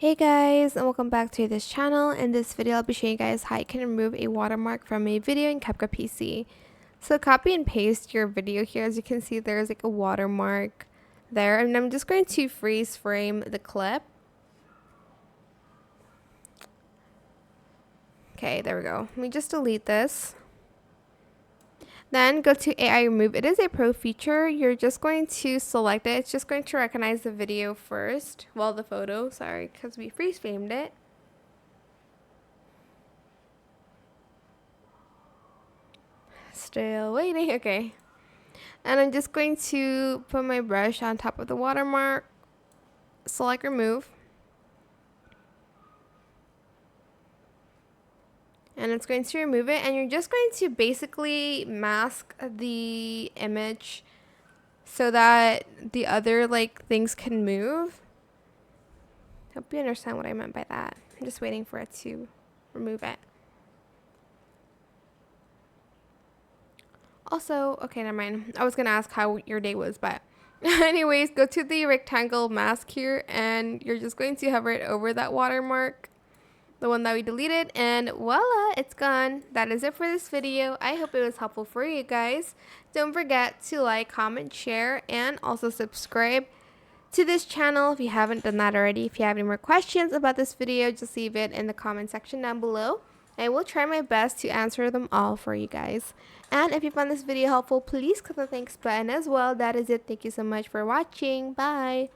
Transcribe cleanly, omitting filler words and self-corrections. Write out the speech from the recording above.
Hey guys, and welcome back to this channel. In this video I'll be showing you guys how you can remove a watermark from a video in CapCut PC. So copy and paste your video here. As you can see, there's like a watermark there, and I'm just going to freeze frame the clip. Okay, there we go. Let me just delete this. Then go to AI remove. It is a pro feature. You're just going to select it. It's just going to recognize the video first. Well, the photo, sorry, because we freeze framed it. Still waiting. Okay. And I'm just going to put my brush on top of the watermark. Select remove. And it's going to remove it, and you're just going to basically mask the image so that the other things can move. Hope you understand what I meant by that. I'm just waiting for it to remove it. Also, okay, never mind. I was gonna ask how your day was, but anyways, go to the rectangle mask here, and you're just going to hover it over that watermark, the one that we deleted, and voila, it's gone. That is it for this video. I hope it was helpful for you guys. Don't forget to like, comment, share, and also subscribe to this channel if you haven't done that already. If you have any more questions about this video, just leave it in the comment section down below. I will try my best to answer them all for you guys. And if you found this video helpful, please click the thanks button as well. That is it. Thank you so much for watching. Bye.